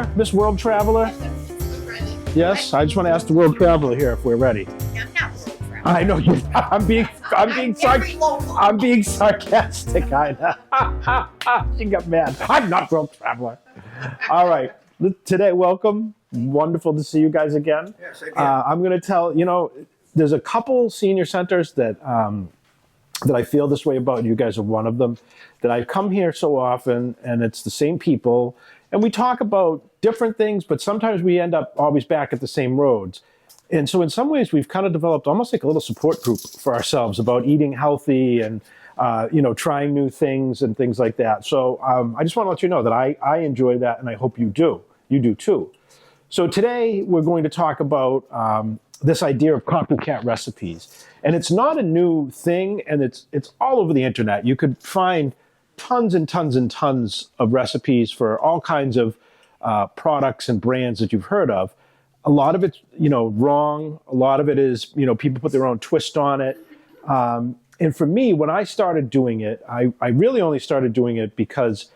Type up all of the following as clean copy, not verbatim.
there, Miss World Traveler? Yes, I just want to ask the World Traveler here if we're ready. I'm not World Traveler. I know you. I'm being sarcastic. I know. She got mad. I'm not World Traveler. All right. Today, welcome. Wonderful to see you guys again. Yes, again. I'm going to tell, there's a couple senior centers that I feel this way about. You guys are one of them. That I come here so often, and it's the same people, and we talk about different things, but sometimes we end up always back at the same roads. And so in some ways, we've kind of developed almost like a little support group for ourselves about eating healthy and, trying new things and things like that. So I just want to let you know that I enjoy that, and I hope you do. You do too. So today, we're going to talk about this idea of copycat recipes. And it's not a new thing, and it's all over the internet. You could find tons and tons and tons of recipes for all kinds of products and brands that you've heard of. A lot of it's, wrong. A lot of it is, people put their own twist on it. And for me, when I started doing it, I really only started doing it because,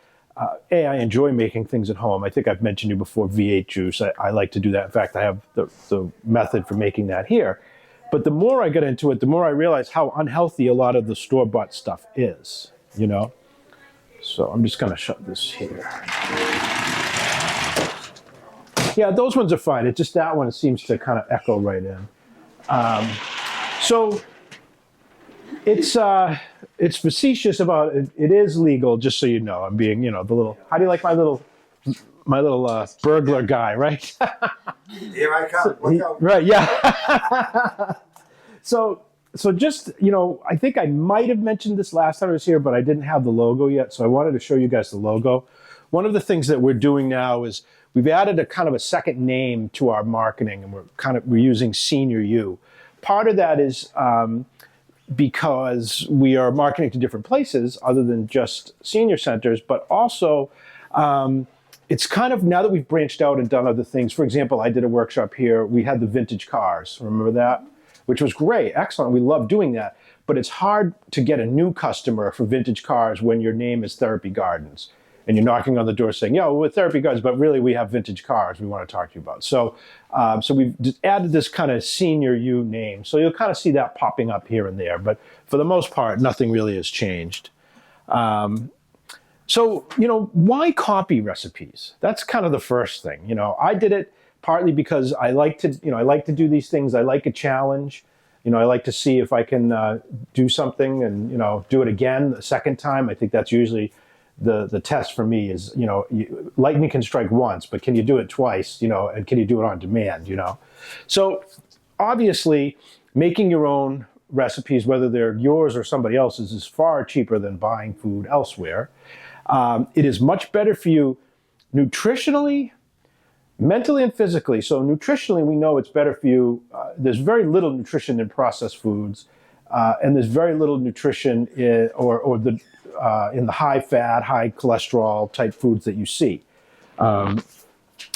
I enjoy making things at home. I think I've mentioned you before, V8 juice. I like to do that. In fact, I have the method for making that here. But the more I got into it, the more I realized how unhealthy a lot of the store-bought stuff is, So I'm just going to shut this here. Yeah, those ones are fine. It's just that one seems to kind of echo right in. So it's facetious about it. It is legal, just so you know. I'm being, the little. How do you like my little burglar guy, right? Here I come. Look out. Right. Yeah. So just, I think I might have mentioned this last time I was here, but I didn't have the logo yet. So I wanted to show you guys the logo. One of the things that we're doing now is we've added a kind of a second name to our marketing, and we're using SeniorU. Part of that is because we are marketing to different places other than just senior centers, but also it's kind of, now that we've branched out and done other things. For example, I did a workshop here. We had the vintage cars. Remember that? Which was great, excellent. We love doing that. But it's hard to get a new customer for vintage cars when your name is Therapy Gardens. And you're knocking on the door saying, we're Therapy Gardens, but really we have vintage cars we want to talk to you about. So we've added this kind of SeniorU name. So you'll kind of see that popping up here and there. But for the most part, nothing really has changed. So why copy recipes? That's kind of the first thing. I did it partly because I like to do these things. I like a challenge. I like to see if I can do something and, do it again a second time. I think that's usually the test for me is, lightning can strike once, but can you do it twice, and can you do it on demand, So obviously making your own recipes, whether they're yours or somebody else's, is far cheaper than buying food elsewhere. It is much better for you nutritionally, mentally, and physically. So nutritionally, we know it's better for you. There's very little nutrition in processed foods, and there's very little nutrition in the high fat, high cholesterol type foods that you see.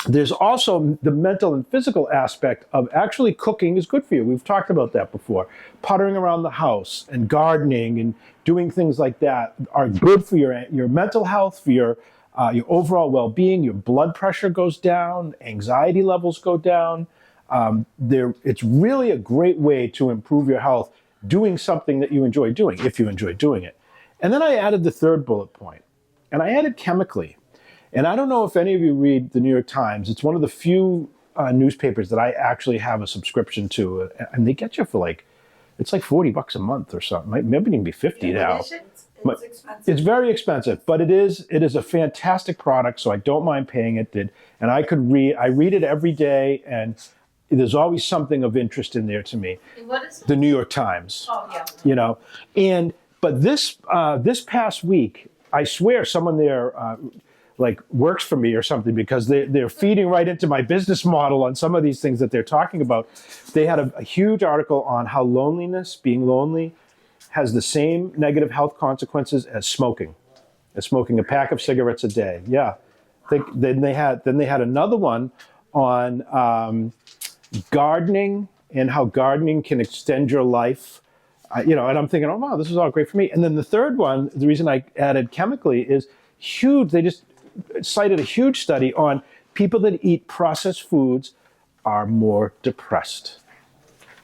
There's also the mental and physical aspect of actually cooking is good for you. We've talked about that before. Puttering around the house and gardening and doing things like that are good for your mental health, for your overall well-being. Your blood pressure goes down, anxiety levels go down. It's really a great way to improve your health doing something that you enjoy doing, if you enjoy doing it. And then I added the third bullet point, and I added chemically. And I don't know if any of you read the New York Times. It's one of the few newspapers that I actually have a subscription to, and they get you for it's like $40 a month or something. Maybe it can be 50 now. It's expensive. It's very expensive, but it is a fantastic product, so I don't mind paying it. And I read it every day, and there's always something of interest in there to me. What is it? The New York Times. Oh, yeah. But this past week, I swear someone there works for me or something, because they're feeding right into my business model on some of these things that they're talking about. They had a huge article on how being lonely, has the same negative health consequences as smoking a pack of cigarettes a day. Yeah. Then they had another one on gardening and how gardening can extend your life. And I'm thinking, oh, wow, this is all great for me. And then the third one, the reason I added chemically is huge. They just cited a huge study on people that eat processed foods are more depressed.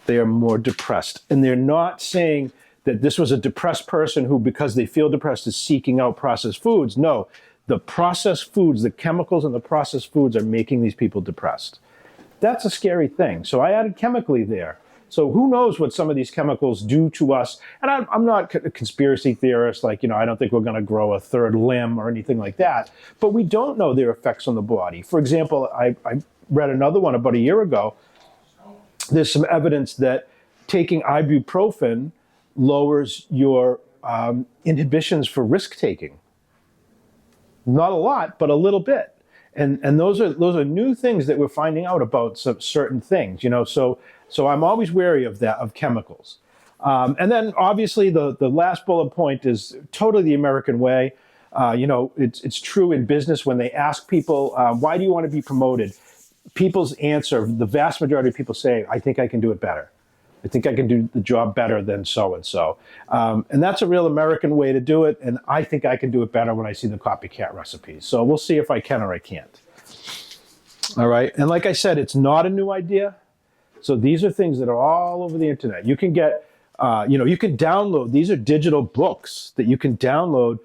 They are more depressed. And they're not saying that this was a depressed person who, because they feel depressed, is seeking out processed foods. No, the processed foods, the chemicals in the processed foods are making these people depressed. That's a scary thing. So I added chemically there. So who knows what some of these chemicals do to us? And I'm not a conspiracy theorist, like, I don't think we're going to grow a third limb or anything like that. But we don't know their effects on the body. For example, I read another one about a year ago. There's some evidence that taking ibuprofen lowers your inhibitions for risk-taking. Not a lot, but a little bit. And those are new things that we're finding out about some certain things, So I'm always wary of that, of chemicals. And then obviously the last bullet point is totally the American way. It's true in business when they ask people, why do you want to be promoted? People's answer, the vast majority of people say, I think I can do it better. I think I can do the job better than so-and-so. And that's a real American way to do it. And I think I can do it better when I see the copycat recipes. So we'll see if I can or I can't. All right. And like I said, it's not a new idea. So these are things that are all over the internet. You can get, you can download. These are digital books that you can download,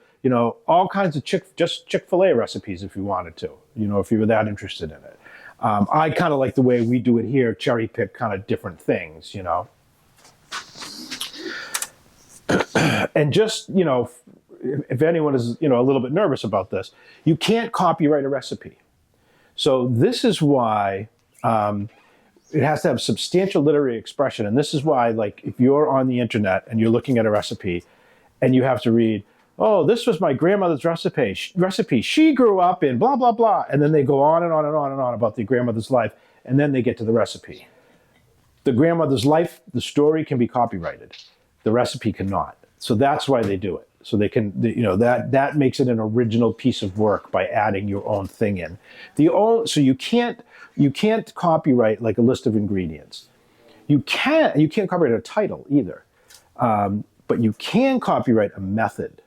all kinds of Chick-fil-A recipes if you wanted to, if you were that interested in it. I kind of like the way we do it here, cherry pick kind of different things, And just, if anyone is, a little bit nervous about this, you can't copyright a recipe. So this is why it has to have substantial literary expression. And this is why, like, if you're on the internet and you're looking at a recipe and you have to read, oh, this was my grandmother's recipe. She grew up in blah, blah, blah. And then they go on and on and on and on about the grandmother's life. And then they get to the recipe. The grandmother's life, the story can be copyrighted. The recipe cannot. So that's why they do it. So they can, that makes it an original piece of work by adding your own thing in. So you can't copyright like a list of ingredients. You can't copyright a title either. But you can copyright a method.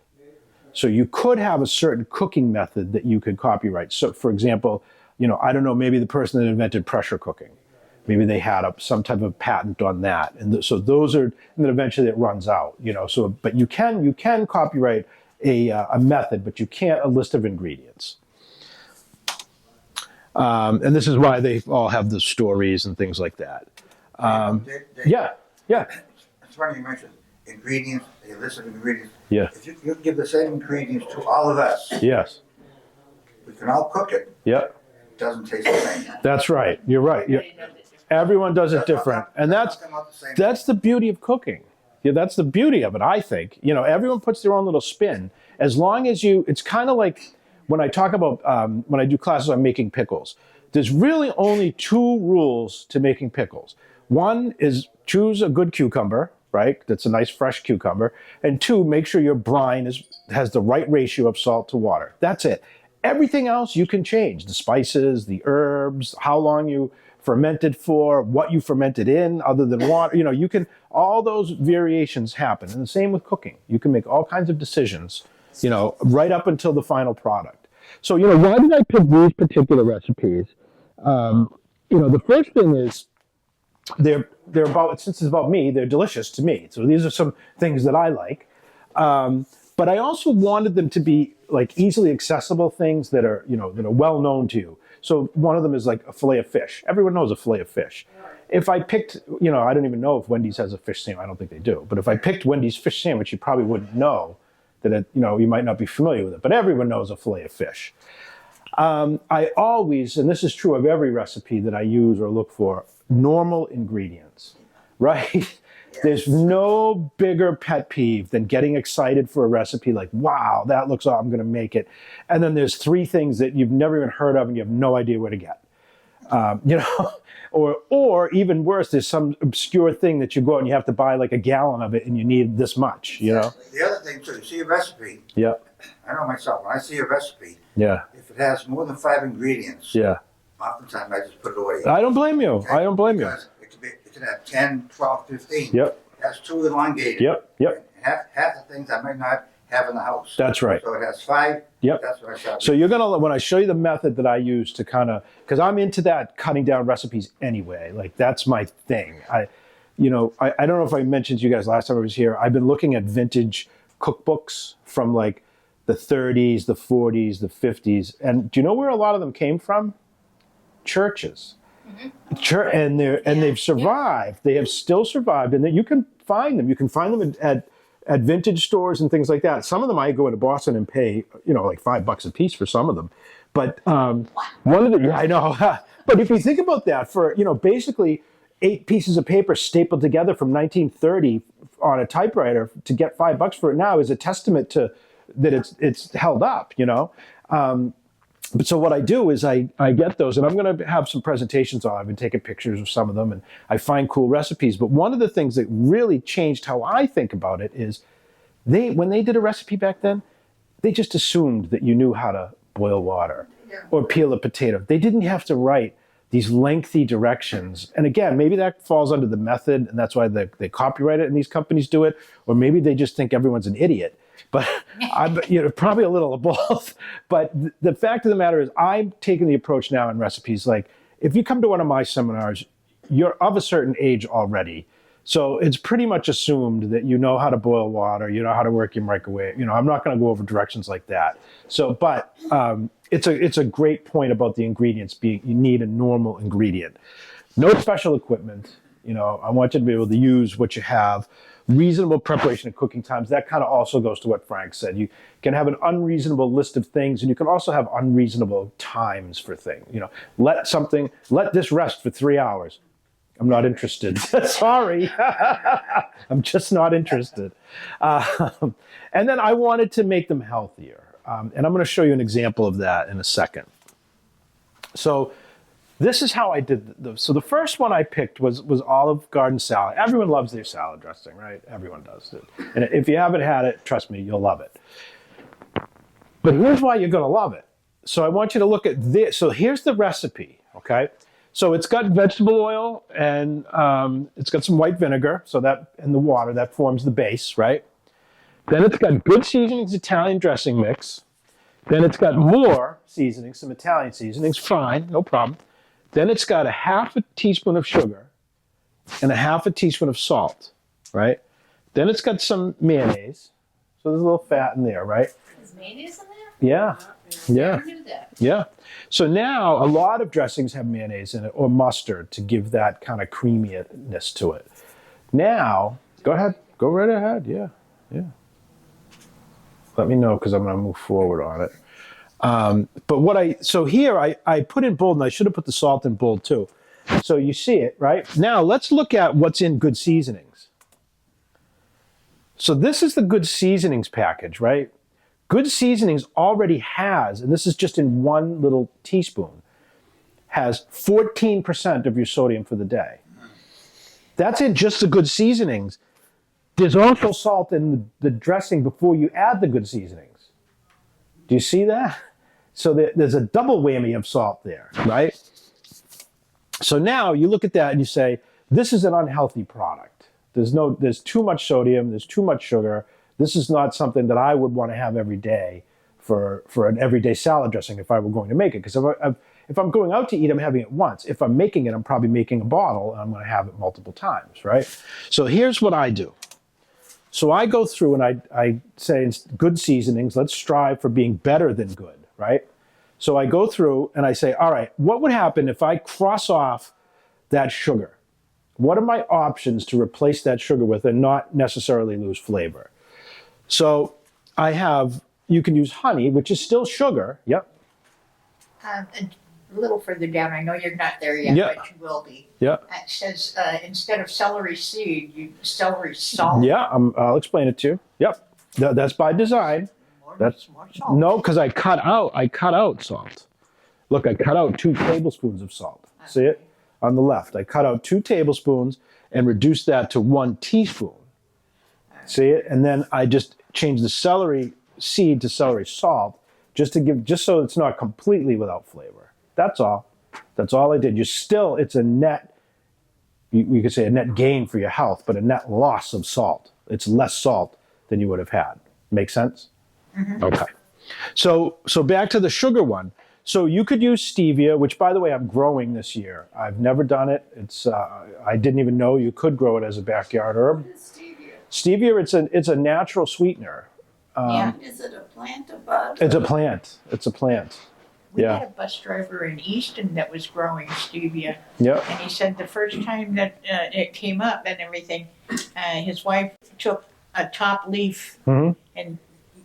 So you could have a certain cooking method that you could copyright. So for example, I don't know, maybe the person that invented pressure cooking, maybe they had some type of patent on that. And so those are, and then eventually it runs out, but you can copyright a method, but you can't a list of ingredients. And this is why they all have the stories and things like that. Yeah. It's funny you mentioned ingredients, a list of ingredients. Yeah. If you give the same ingredients to all of us, Yes. we can all cook it. Yeah. It doesn't taste the same. That's right. You're right. Everyone does it different. And that's the beauty of cooking. Yeah, that's the beauty of it, I think. Everyone puts their own little spin. As long as it's kind of like when I talk about, when I do classes on making pickles, there's really only two rules to making pickles. One is choose a good cucumber, right? That's a nice fresh cucumber. And two, make sure your brine has the right ratio of salt to water. That's it. Everything else you can change. The spices, the herbs, how long you fermented for, what you fermented in other than water. You can, all those variations happen. And the same with cooking. You can make all kinds of decisions, right up until the final product. So, why did I pick these particular recipes? The first thing is they're about, since it's about me, they're delicious to me. So these are some things that I like. But I also wanted them to be like easily accessible things that are, that are well known to you. So one of them is like a fillet of fish. Everyone knows a fillet of fish. If I picked, I don't even know if Wendy's has a fish sandwich. I don't think they do. But if I picked Wendy's fish sandwich, you probably wouldn't know that you might not be familiar with it. But everyone knows a fillet of fish. I always, and this is true of every recipe that I use or look for, normal ingredients, right? There's no bigger pet peeve than getting excited for a recipe like, wow, that looks awesome, I'm going to make it. And then there's three things that you've never even heard of and you have no idea where to get. Or even worse, there's some obscure thing that you go out and you have to buy like a gallon of it and you need this much, The other thing too, you see a recipe. Yeah. I know myself, when I see a recipe, Yeah. if it has more than 5 ingredients, Yeah. oftentimes I just put it away. I don't blame you. Okay? I don't blame you. Because it can have 10, 12, 15. Yep. That's too elongated. Yep. And half the things I might not have in the house. That's right. So it has 5. Yep. That's what I saw. So you're gonna, when I show you the method that I use to kind of, because I'm into that cutting down recipes anyway. Like that's my thing. I don't know if I mentioned to you guys last time I was here. I've been looking at vintage cookbooks from like the 30s, the 40s, the 50s, and do you know where a lot of them came from? Churches. And they've survived. They have still survived, and you can find them. You can find them at vintage stores and things like that. Some of them I go into Boston and pay, like $5 a piece for some of them. But one of the, I know. But if you think about that, for basically 8 pieces of paper stapled together from 1930 on a typewriter to get $5 for it now is a testament to that it's held up. But so what I do is I get those, and I'm going to have some presentations on. I've been taking pictures of some of them, and I find cool recipes. But one of the things that really changed how I think about it is when they did a recipe back then, they just assumed that you knew how to boil water or peel a potato. They didn't have to write these lengthy directions. And again, maybe that falls under the method, and that's why they copyright it and these companies do it. Or maybe they just think everyone's an idiot. But I'm, probably a little of both. But the fact of the matter is, I'm taking the approach now in recipes. Like, if you come to one of my seminars, you're of a certain age already. So it's pretty much assumed that you know how to boil water, you know how to work your microwave. I'm not going to go over directions like that. So, but it's a great point about the ingredients being, you need a normal ingredient. No special equipment. I want you to be able to use what you have. Reasonable preparation and cooking times. That kind of also goes to what Frank said. You can have an unreasonable list of things, and you can also have unreasonable times for things. Let this rest for 3 hours. I'm not interested. Sorry. I'm just not interested. And then I wanted to make them healthier. And I'm going to show you an example of that in a second. So this is how I did. So the first one I picked was Olive Garden salad. Everyone loves their salad dressing, right? Everyone does it. And if you haven't had it, trust me, you'll love it. But here's why you're going to love it. So I want you to look at this. So here's the recipe, okay? So it's got vegetable oil, and it's got some white vinegar, and the water, that forms the base, right? Then it's got good seasonings, Italian dressing mix. Then it's got more seasonings, some Italian seasonings, fine, no problem. Then it's got a half a teaspoon of sugar and a half a teaspoon of salt, right? Then it's got some mayonnaise. So there's a little fat in there, right? Is mayonnaise in there? Yeah. Yeah. I knew that. Yeah. So now a lot of dressings have mayonnaise in it or mustard to give that kind of creaminess to it. Now, go ahead. Go right ahead. Yeah. Yeah. Let me know because I'm going to move forward on it. But so here I put in bold, and I should have put the salt in bold too. So you see it, right? Now let's look at what's in good seasonings. So this is the good seasonings package, right? Good seasonings already has, and this is just in one little teaspoon, has 14% of your sodium for the day. That's in just the good seasonings. There's also salt in the dressing before you add the good seasonings. Do you see that? So there's a double whammy of salt there, right? So now you look at that and you say, this is an unhealthy product. There's too much sodium, there's too much sugar. This is not something that I would want to have every day for an everyday salad dressing if I were going to make it. Because if I'm going out to eat, I'm having it once. If I'm making it, I'm probably making a bottle, and I'm going to have it multiple times, right? So here's what I do. So I go through and I say, good seasonings, let's strive for being better than good, right? So I go through and I say, all right, what would happen if I cross off that sugar? What are my options to replace that sugar with and not necessarily lose flavor? So you can use honey, which is still sugar. Yep. A little further down, I know you're not there yet, but you will be. Yeah. It says instead of celery seed, you celery salt. Yeah, I'll explain it to you. Yep. That's by design. More salt. No, because I cut out salt. Look, I cut out 2 tablespoons of salt. See it? On the left. I cut out 2 tablespoons and reduced that to 1 teaspoon. See it? And then I just changed the celery seed to celery salt just so it's not completely without flavor. That's all. That's all I did. It's a net, you could say a net gain for your health, but a net loss of salt. It's less salt than you would have had. Make sense? Okay. So back to the sugar one. So you could use stevia, which by the way, I'm growing this year. I've never done it. I didn't even know you could grow it as a backyard herb. Stevia, it's a natural sweetener. Yeah. Is it a plant, a bud? It's a plant. It's a plant. We Yeah. had a bus driver in Easton that was growing stevia, Yep. and he said the first time that it came up and everything, his wife took a top leaf hmm and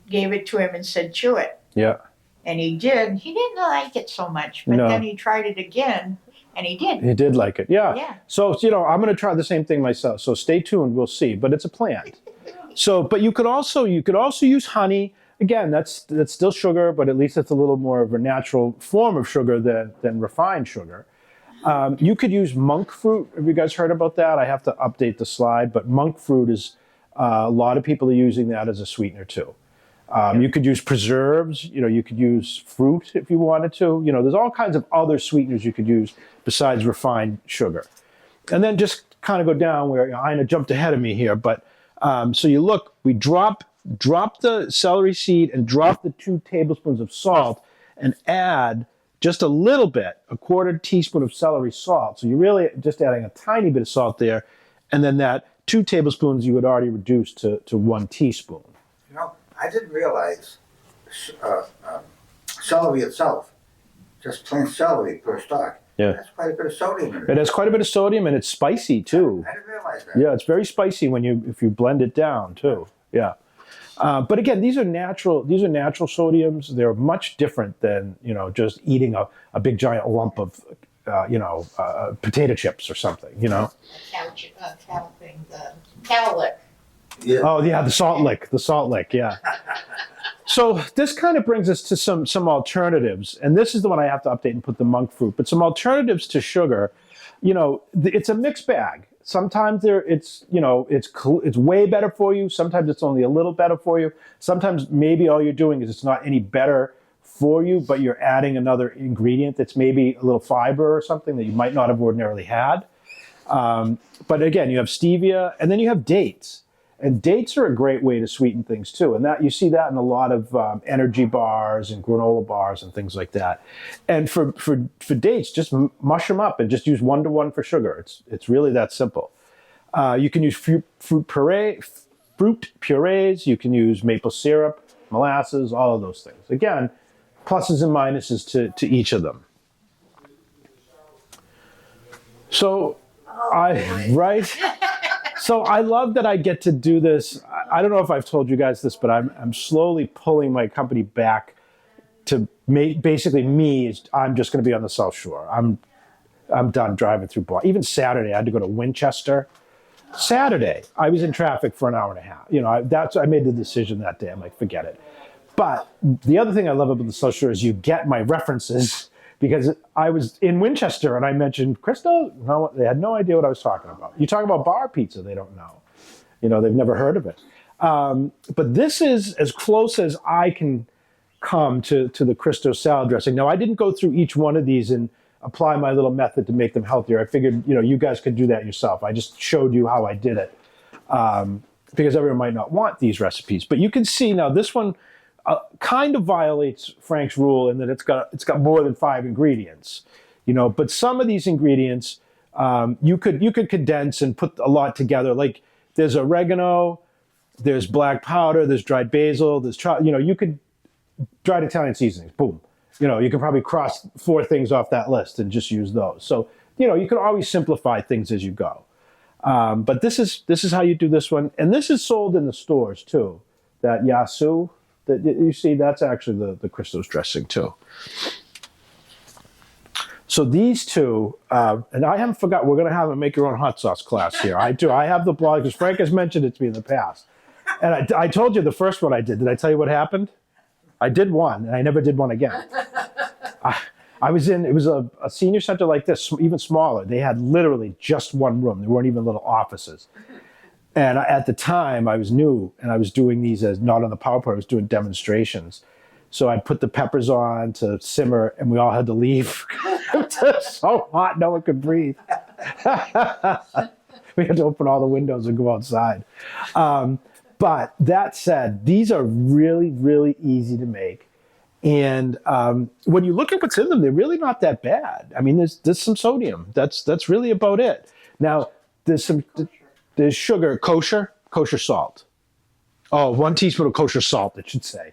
gave it to him and said, chew it. Yeah. And he did. He didn't like it so much, but No. then he tried it again, and he did. He did like it. Yeah. Yeah. So, I'm going to try the same thing myself. So stay tuned. We'll see. But it's a plant. So, but you could also use honey. Again, that's still sugar, but at least it's a little more of a natural form of sugar than refined sugar. You could use monk fruit. Have you guys heard about that? I have to update the slide, but monk fruit is a lot of people are using that as a sweetener too. You could use preserves. You could use fruit if you wanted to. There's all kinds of other sweeteners you could use besides refined sugar. And then just kind of go down where Ina jumped ahead of me here, but so you look, we drop the celery seed and drop the 2 tablespoons of salt and add just a little bit, a 1/4 teaspoon of celery salt. So you're really just adding a tiny bit of salt there, and then that 2 tablespoons you would already reduce to 1 teaspoon. I didn't realize celery itself, just plain celery per stalk, Yeah. that's quite a bit of sodium in it. It has quite a bit of sodium and it's spicy too. I didn't realize that. Yeah, it's very spicy if you blend it down too. Yeah. But again, these are natural sodiums. They're much different than, just eating a big giant lump of, potato chips or something, Cowlick. Yeah. Oh yeah, the salt lick, yeah. So this kind of brings us to some alternatives, and this is the one I have to update and put the monk fruit, but some alternatives to sugar. It's a mixed bag. Sometimes it's way better for you. Sometimes it's only a little better for you. Sometimes maybe all you're doing is it's not any better for you, but you're adding another ingredient that's maybe a little fiber or something that you might not have ordinarily had. But again, you have stevia, and then you have dates. And dates are a great way to sweeten things too. And that you see that in a lot of energy bars and granola bars and things like that. And for dates, just mush them up and just use 1-to-1 for sugar. It's really that simple. You can use fruit purees. You can use maple syrup, molasses, all of those things. Again, pluses and minuses to each of them. So, So I love that I get to do this. I don't know if I've told you guys this, but I'm slowly pulling my company back to basically I'm just going to be on the South Shore. I'm done driving through Boston. Even Saturday, I had to go to Winchester. Saturday, I was in traffic for an hour and a half. I made the decision that day. I'm like, forget it. But the other thing I love about the South Shore is you get my references. Because I was in Winchester and I mentioned Cristo. No, they had no idea what I was talking about. You talk about bar pizza, they don't know. They've never heard of it. But this is as close as I can come to the Cristo salad dressing. Now, I didn't go through each one of these and apply my little method to make them healthier. I figured, you guys could do that yourself. I just showed you how I did it because everyone might not want these recipes. But you can see now this one kind of violates Frank's rule in that it's got more than 5 ingredients, But some of these ingredients you could condense and put a lot together. Like there's oregano, there's black powder, there's dried basil, there's you could dried Italian seasonings. Boom, you can probably cross 4 things off that list and just use those. So you can always simplify things as you go. But this is how you do this one, and this is sold in the stores too. That yasu. That you see, that's actually the Cristo's dressing too. So these two, and I haven't forgot, we're going to have a make your own hot sauce class here. I do. I have the blog because Frank has mentioned it to me in the past. And I told you the first one I did. Did I tell you what happened? I did one, and I never did one again. I was it was a senior center like this, even smaller. They had literally just one room. There weren't even little offices. And at the time, I was new, and I was doing these as not on the PowerPoint. I was doing demonstrations. So I put the peppers on to simmer, and we all had to leave. It was so hot, no one could breathe. We had to open all the windows and go outside. But that said, these are really, really easy to make. And when you look at what's in them, they're really not that bad. I mean, there's some sodium. That's really about it. Now, there's sugar, kosher salt. Oh, 1 teaspoon of kosher salt, it should say.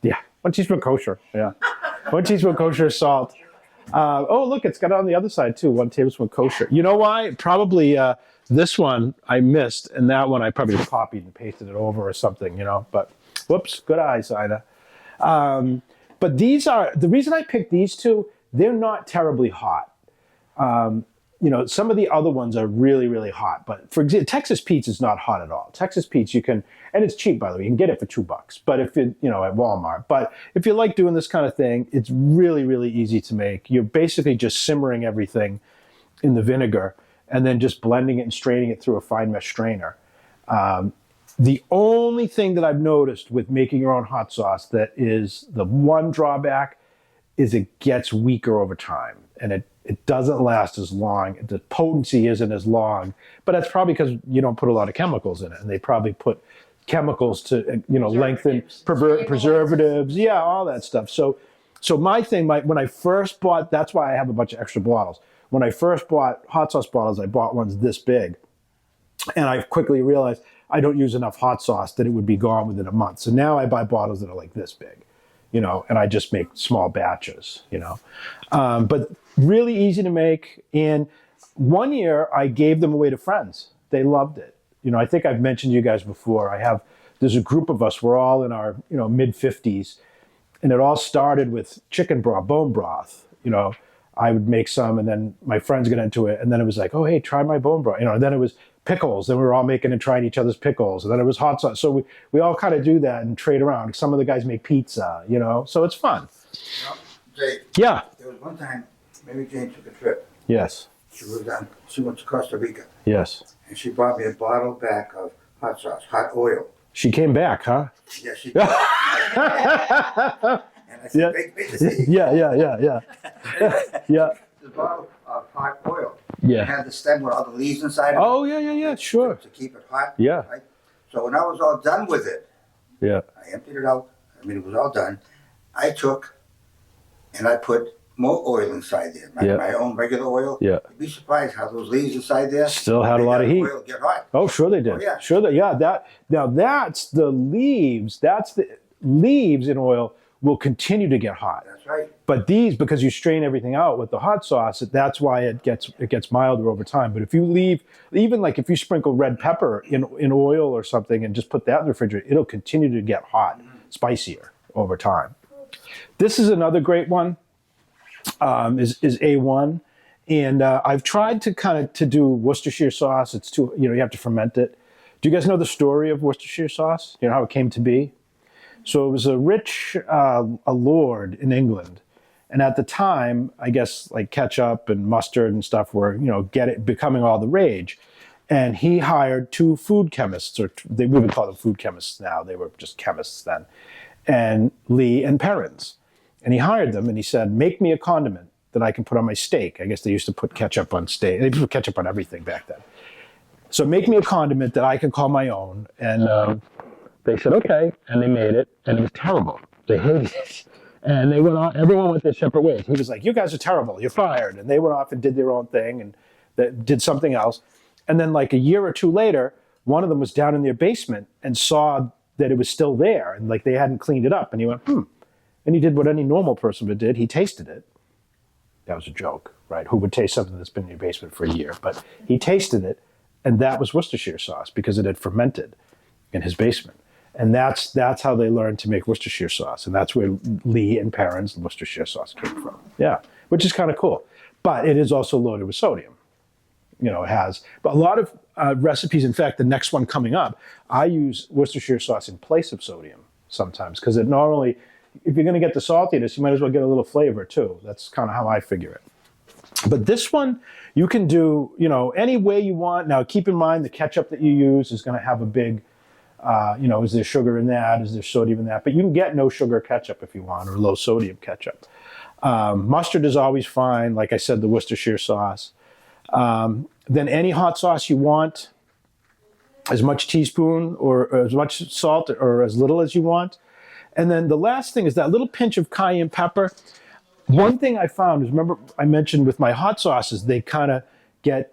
Yeah, 1 teaspoon of kosher. Yeah, 1 teaspoon of kosher salt. Oh, look, it's got it on the other side too. 1 tablespoon kosher. You know why? Probably this one I missed, and that one I probably copied and pasted it over or something. But whoops, good eyes, Ida. But these are the reason I picked these two. They're not terribly hot. Some of the other ones are really, really hot. But for example, Texas Pete's is not hot at all. Texas Pete's, you can, and it's cheap, by the way. You can get it for $2. But if it, at Walmart. But if you like doing this kind of thing, it's really, really easy to make. You're basically just simmering everything in the vinegar and then just blending it and straining it through a fine mesh strainer. The only thing that I've noticed with making your own hot sauce that is the one drawback is it gets weaker over time, and it doesn't last as long. The potency isn't as long, but that's probably because you don't put a lot of chemicals in it, and they probably put chemicals to lengthen preservatives, all that stuff. So my thing, when I first bought, that's why I have a bunch of extra bottles. When I first bought hot sauce bottles, I bought ones this big, and I quickly realized I don't use enough hot sauce that it would be gone within a month. So now I buy bottles that are like this big, and I just make small batches, But really easy to make. And one year I gave them away to friends. They loved it. I think I've mentioned to you guys before. There's a group of us. We're all in our, mid 50s. And it all started with chicken broth, bone broth. I would make some, and then my friends got into it. And then it was like, oh, hey, try my bone broth. And then it was pickles. Then we were all making and trying each other's pickles. And then it was hot sauce. So we all kind of do that and trade around. Some of the guys make pizza, so it's fun. Jay, Yeah. there was one time, Mary Jane took a trip. Yes. She went to Costa Rica. Yes. And she brought me a bottle back of hot sauce, hot oil. She came back, huh? Yeah, she did. And I said, make this. Yeah. Yeah. The bottle of hot oil. Yeah. It had the stem with all the leaves inside of it. Oh, yeah, sure. To keep it hot. Yeah. Right? So when I was all done with it, Yeah. I emptied it out. It was all done. I took and I put more oil inside there, my own regular oil. Yeah. You'd be surprised how those leaves inside there Still had a lot of heat. Oil get hot. Oh, sure they did. Oh, yeah. Sure that's the leaves. That's the leaves in oil will continue to get hot. That's right. But these, because you strain everything out with the hot sauce, that's why it gets milder over time. But if you leave, even like if you sprinkle red pepper in oil or something and just put that in the refrigerator, it'll continue to get hot, spicier over time. This is another great one. Is A1, and I've tried to do Worcestershire sauce. It's too, you have to ferment it. Do you guys know the story of Worcestershire sauce? You know how it came to be? So it was a rich a lord in England, and at the time, I guess like ketchup and mustard and stuff were becoming all the rage, and he hired 2 food chemists, or we would call them food chemists now. They were just chemists then, and Lee and Perrins. And he hired them, and he said, make me a condiment that I can put on my steak. I guess they used to put ketchup on steak. They put ketchup on everything back then. So make me a condiment that I can call my own. And they said, okay. And they made it, and it was terrible. They hated it. And they went off, everyone went their separate ways. He was like, you guys are terrible, you're fired. And they went off and did their own thing, and did something else. And then like a year or 2 later, one of them was down in their basement and saw that it was still there, and like they hadn't cleaned it up. And he went, And he did what any normal person would did. He tasted it. That was a joke, right? Who would taste something that's been in your basement for a year? But he tasted it, and that was Worcestershire sauce because it had fermented in his basement. And that's how they learned to make Worcestershire sauce. And that's where Lee and Perrins' Worcestershire sauce came from. Yeah, which is kind of cool. But it is also loaded with sodium. It has. But a lot of recipes, in fact, the next one coming up, I use Worcestershire sauce in place of sodium sometimes because it not only... If you're going to get the saltiness, you might as well get a little flavor too. That's kind of how I figure it. But this one, you can do, any way you want. Now, keep in mind the ketchup that you use is going to have a big, is there sugar in that? Is there sodium in that? But you can get no sugar ketchup if you want, or low sodium ketchup. Mustard is always fine. Like I said, the Worcestershire sauce. Then any hot sauce you want. as much teaspoon or as much salt or as little as you want. And then the last thing is that little pinch of cayenne pepper. One thing I found is, remember I mentioned with my hot sauces, they kind of get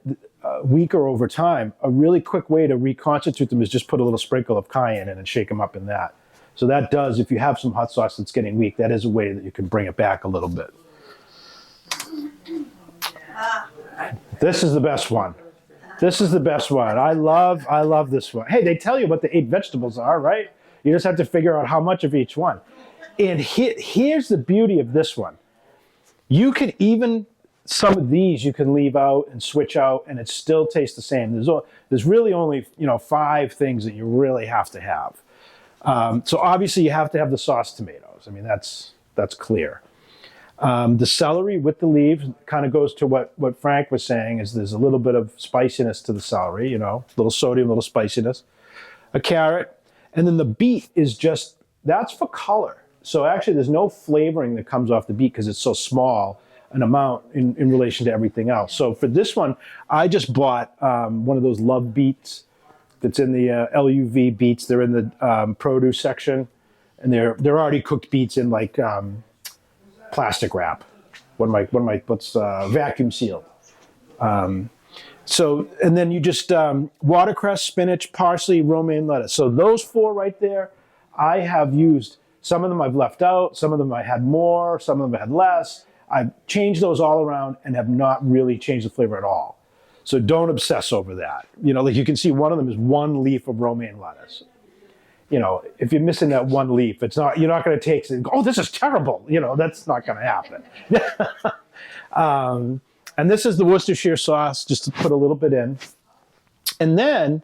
weaker over time. A really quick way to reconstitute them is just put a little sprinkle of cayenne in and shake them up in that. So that does, if you have some hot sauce that's getting weak, that is a way that you can bring it back a little bit. This is the best one. This is the best one. I love this one. Hey, they tell you what the 8 vegetables are, right? You just have to figure out how much of each one. And here's the beauty of this one. You can even, some of these you can leave out and switch out and it still tastes the same. There's really only 5 things that you really have to have. So obviously you have to have the sauce tomatoes. I mean, that's clear. The celery with the leaves kind of goes to what Frank was saying, is there's a little bit of spiciness to the celery, a little sodium, a little spiciness. A carrot. And then the beet is just, that's for color. So actually there's no flavoring that comes off the beet because it's so small an amount in relation to everything else. So for this one, I just bought one of those love beets that's in the LUV beets. They're in the produce section, and they're already cooked beets in like plastic wrap. What's vacuum sealed. So, and then you just watercress, spinach, parsley, romaine lettuce. So those 4 right there, I have used. Some of them I've left out. Some of them I had more. Some of them I had less. I've changed those all around and have not really changed the flavor at all. So don't obsess over that. Like you can see one of them is 1 leaf of romaine lettuce. If you're missing that 1 leaf, you're not going to take it and go, oh, this is terrible. That's not going to happen. And this is the Worcestershire sauce, just to put a little bit in. And then,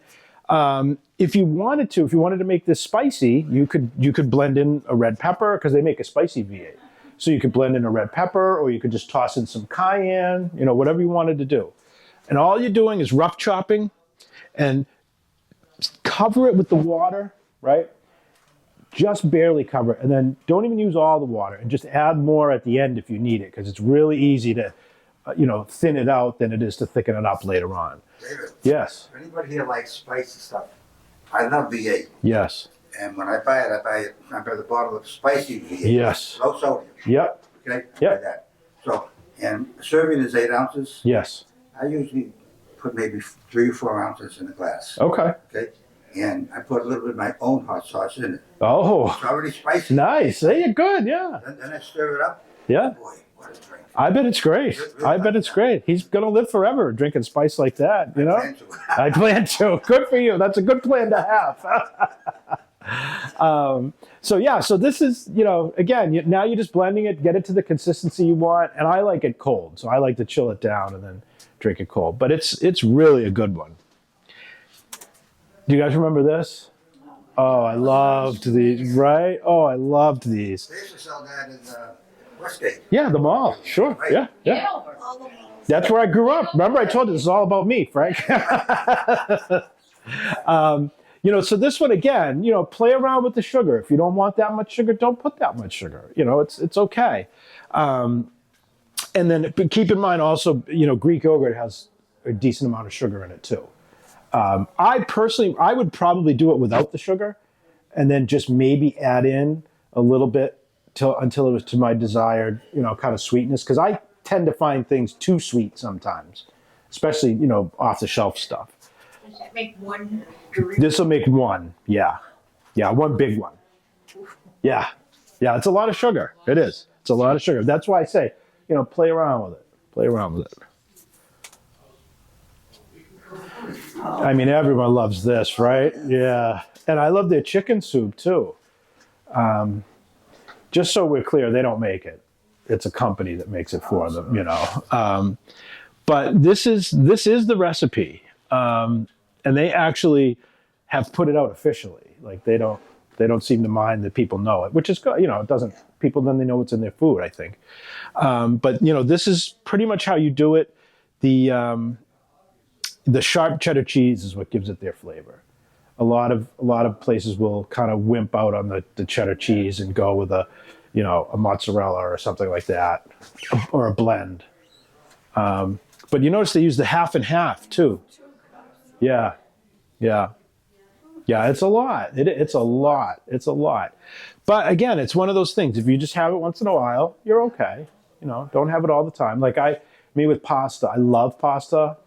if you wanted to make this spicy, you could blend in a red pepper, because they make a spicy V8. So you could blend in a red pepper, or you could just toss in some cayenne, whatever you wanted to do. And all you're doing is rough chopping and cover it with the water, right? Just barely cover it. And then don't even use all the water, and just add more at the end if you need it, because it's really easy to thin it out than it is to thicken it up later on. David, Yes. if anybody here likes spicy stuff, I love V8. Yes. And when I buy it, I buy the bottle of spicy V8. Yes. Low sodium. Yep. Okay? Yep. Like that. So, and serving is 8 ounces. Yes. I usually put maybe 3 or 4 ounces in a glass. Okay. Okay? And I put a little bit of my own hot sauce in it. Oh, It's already spicy. nice. Hey, you're good. Yeah. Then I stir it up. Yeah. Boy, what a drink. I bet it's great. I bet it's great. He's going to live forever drinking spice like that, I plan to. I plan to. Good for you. That's a good plan to have. So this is, again, now you're just blending it, get it to the consistency you want. And I like it cold. So I like to chill it down and then drink it cold. But it's really a good one. Do you guys remember this? Oh, I loved these, right? Oh, I loved these. They used to sell that in Westgate. Yeah, the mall. Sure. Yeah, yeah. That's where I grew up. Remember, I told you this is all about me, Frank. So this one again, play around with the sugar. If you don't want that much sugar, don't put that much sugar. It's okay. And then but keep in mind also, Greek yogurt has a decent amount of sugar in it too. I would probably do it without the sugar, and then just maybe add in a little bit until it was to my desired, kind of sweetness. Because I tend to find things too sweet sometimes, especially, off the shelf stuff. Does that make 1 drink? This will make 1, yeah. Yeah, 1 big one. Yeah, yeah, it's a lot of sugar. It is. It's a lot of sugar. That's why I say, play around with it. Play around with it. I mean, everyone loves this, right? Yeah. And I love their chicken soup too. Just so we're clear, they don't make it. It's a company that makes it for them, But this is the recipe. And they actually have put it out officially. Like they don't seem to mind that people know it, which is good. It doesn't, people, then they know what's in their food, I think. But this is pretty much how you do it. The sharp cheddar cheese is what gives it their flavor. A lot of places will kind of wimp out on the cheddar cheese and go with a mozzarella or something like that, or a blend. But you notice they use the half and half too. Yeah, yeah. Yeah, it's a lot. It's a lot. It's a lot. But again, it's one of those things. If you just have it once in a while, you're okay. You know, don't have it all the time. Like me with pasta, I love pasta.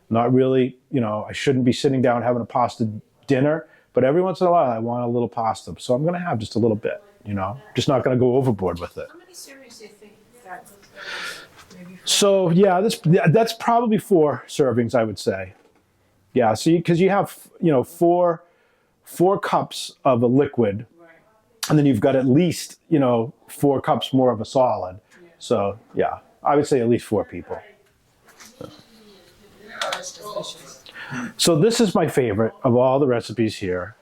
Not really, you know, I shouldn't be sitting down having a pasta dinner, but every once in a while I want a little pasta. So I'm going to have just a little bit, you know, just not going to go overboard with it. How many servings do you think that? Maybe four? So yeah, that's probably 4 servings, I would say. Yeah, so because you have, you know, four cups of a liquid, Right. and then you've got at least, you know, 4 cups more of a solid. Yeah. So yeah, I would say at least 4 people. That's delicious. So this is my favorite of all the recipes here.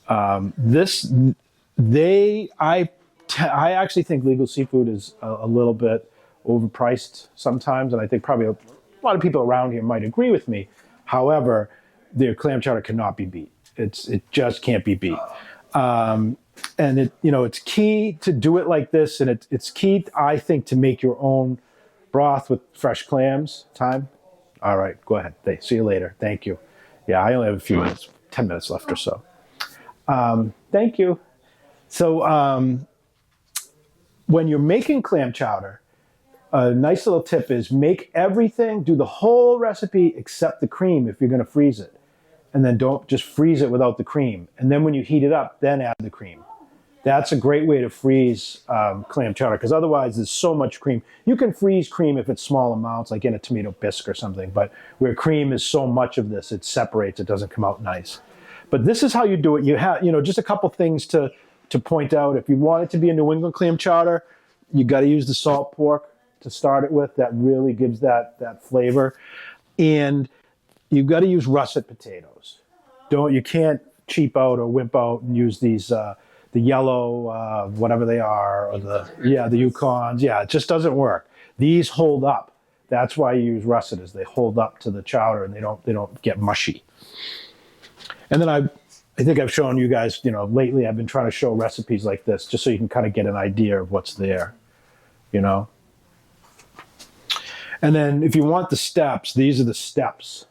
I actually think legal seafood is a little bit overpriced sometimes, and I think probably a lot of people around here might agree with me. However, their clam chowder cannot be beat. It just can't be beat. And it's key to do it like this, and it's key, I think, to make your own broth with fresh clams. Time? All right, go ahead. See you later. Thank you. Yeah, I only have a few minutes, 10 minutes left or so. Thank you. So when you're making clam chowder, a nice little tip is make everything, do the whole recipe except the cream if you're going to freeze it. And then don't just freeze it without the cream. And then when you heat it up, then add the cream. That's a great way to freeze clam chowder, because otherwise there's so much cream. You can freeze cream if it's small amounts, like in a tomato bisque or something, but where cream is so much of this, it separates, it doesn't come out nice. But this is how you do it. You have, just a couple things to point out. If you want it to be a New England clam chowder, you got to use the salt pork to start it with. That really gives that flavor. And you've got to use russet potatoes. You can't cheap out or wimp out and use these the yellow whatever they are, or the Yukons. Yeah, it just doesn't work. These hold up. That's why you use russet, is they hold up to the chowder and they don't get mushy. And then I think I've shown you guys, lately I've been trying to show recipes like this just so you can kind of get an idea of what's there, And then if you want the steps, these are the steps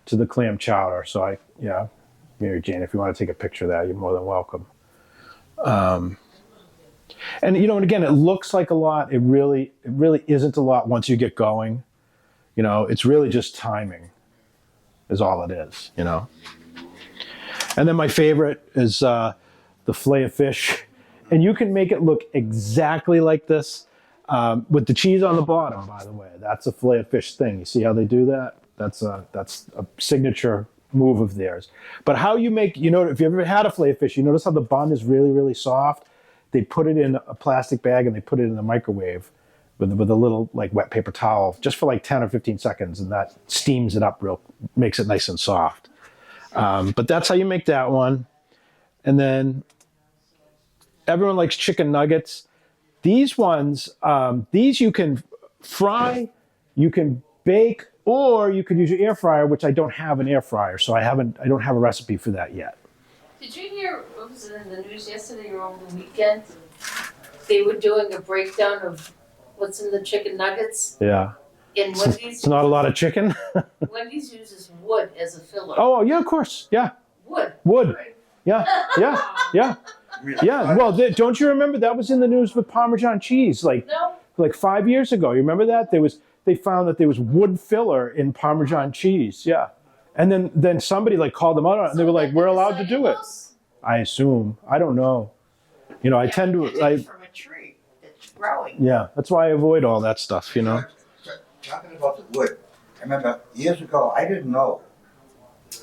to the clam chowder. So Mary Jane, if you want to take a picture of that, you're more than welcome. And again, it looks like a lot. It really isn't a lot once you get going. It's really just timing is all it is, And then my favorite is the fillet of fish. And you can make it look exactly like this with the cheese on the bottom, by the way. That's a fillet of fish thing. You see how they do that? That's a signature move of theirs. But how you make, if you ever had a fillet of fish, you notice how the bun is really, really soft? They put it in a plastic bag and they put it in the microwave with a little wet paper towel just for 10 or 15 seconds, and that steams it up makes it nice and soft. But that's how you make that one. And then everyone likes chicken nuggets. These ones, these you can fry, you can bake, or you could use your air fryer, which I don't have an air fryer, so I don't have a recipe for that yet. Did you hear, what was it in the news yesterday or over the weekend? They were doing a breakdown of what's in the chicken nuggets. Yeah. And Wendy's. It's not a lot of chicken. Wendy's uses wood as a filler. Oh, yeah, of course. Yeah. Wood. Yeah. Well, don't you remember that was in the news with Parmesan cheese? No. 5 years ago. You remember that? They found that there was wood filler in Parmesan cheese. Yeah. And then somebody called them out on it, and they were like, "We're allowed to do it." I assume. I don't know. I tend to. It's from a tree that's growing. Yeah, that's why I avoid all that stuff. Talking about the wood, I remember years ago, I didn't know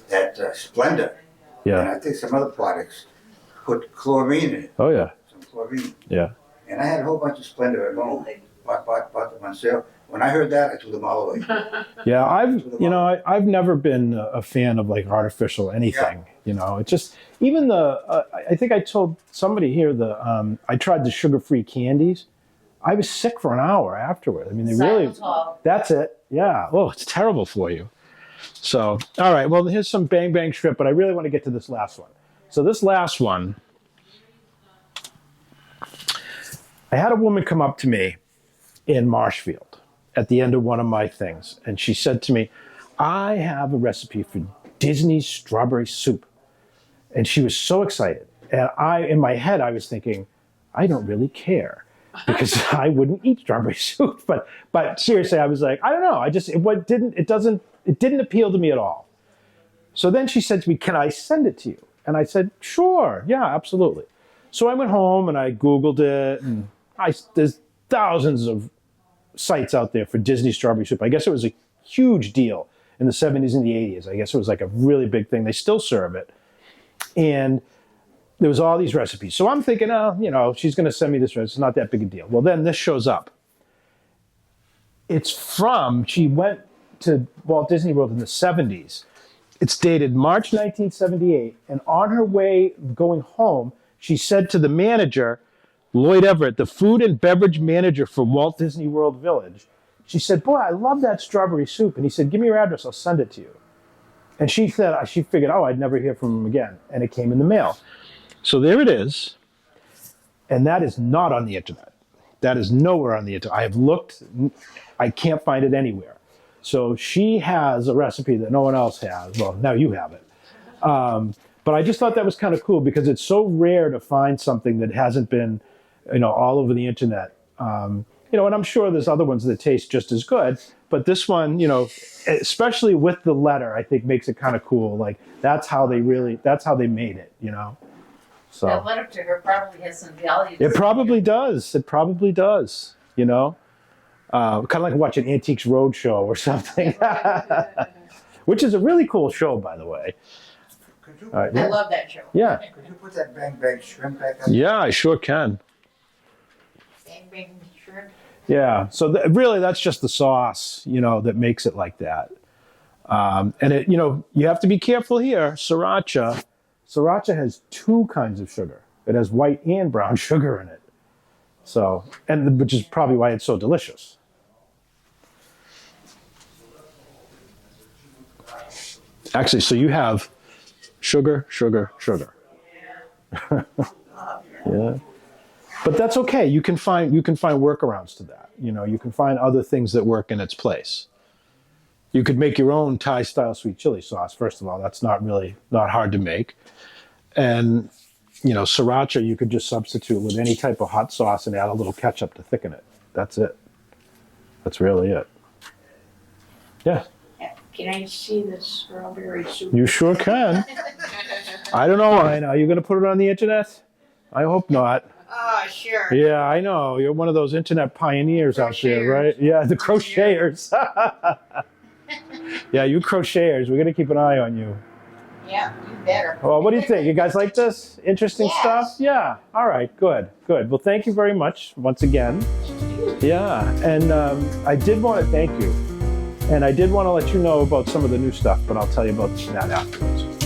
that Splenda, and Yeah. I think some other products, put chlorine in it. Oh yeah. Some chlorine. Yeah. And I had a whole bunch of Splenda at home. Bought them on sale. When I heard that, I threw them all away. Yeah, I've never been a fan of artificial anything. It's just even I think I told somebody here I tried the sugar-free candies. I was sick for an hour afterward. I mean, they really. That's it. Yeah. Oh, it's terrible for you. So, all right. Well, here's some bang bang shrimp, but I really want to get to this last one. So this last one, I had a woman come up to me in Marshfield at the end of one of my things, and she said to me, "I have a recipe for Disney's strawberry soup." And she was so excited. And in my head, I was thinking, I don't really care because I wouldn't eat strawberry soup. But seriously, I was like, I don't know. It didn't appeal to me at all. So then she said to me, can I send it to you? And I said, sure. Yeah, absolutely. So I went home and I Googled it, and there's thousands of sites out there for Disney strawberry soup. I guess it was a huge deal in the 70s and the 80s. I guess it was like a really big thing. They still serve it. And there was all these recipes. So I'm thinking, she's going to send me this recipe. It's not that big a deal. Well, then this shows up. She went to Walt Disney World in the 70s. It's dated March 1978. And on her way going home, she said to the manager, Lloyd Everett, the food and beverage manager for Walt Disney World Village, she said, boy, I love that strawberry soup. And he said, give me your address, I'll send it to you. And she figured, I'd never hear from him again. And it came in the mail. So there it is. And that is not on the internet. That is nowhere on the internet. I have looked, I can't find it anywhere. So she has a recipe that no one else has. Well, now you have it. But I just thought that was kind of cool because it's so rare to find something that hasn't been, all over the internet. And I'm sure there's other ones that taste just as good, but this one, especially with the letter, I think makes it kind of cool. Like that's how they made it, So That letter to her probably has some value. it probably does. It probably does, kind of like watching Antiques Roadshow or something, which is a really cool show, by the way. Could you, All right, I yeah. love that show. Yeah. could you put that bang bang shrimp back on? Yeah, I sure can. Bang, bang, shrimp. Yeah, so really that's just the sauce, that makes it like that. And it, you have to be careful here. Sriracha has two kinds of sugar. It has white and brown sugar in it. So, which is probably why it's so delicious. Actually, so you have sugar. Yeah. But that's okay. You can find workarounds to that. You can find other things that work in its place. You could make your own Thai style sweet chili sauce. First of all, that's not hard to make. And sriracha you could just substitute with any type of hot sauce and add a little ketchup to thicken it. That's it. That's really it. Yeah. Can I see the strawberry soup? You sure can. I don't know, Ryan. Are you going to put it on the internet? I hope not. Oh, sure. Yeah, I know. You're one of those internet pioneers out there, right? Yeah, the crocheters. Yeah, you crocheters. We're going to keep an eye on you. Yeah, you better. Well, what do you think? You guys like this? Interesting Yes. stuff? Yeah. All right, good. Well, thank you very much once again. Yeah, and I did want to thank you. And I did want to let you know about some of the new stuff, but I'll tell you about that afterwards.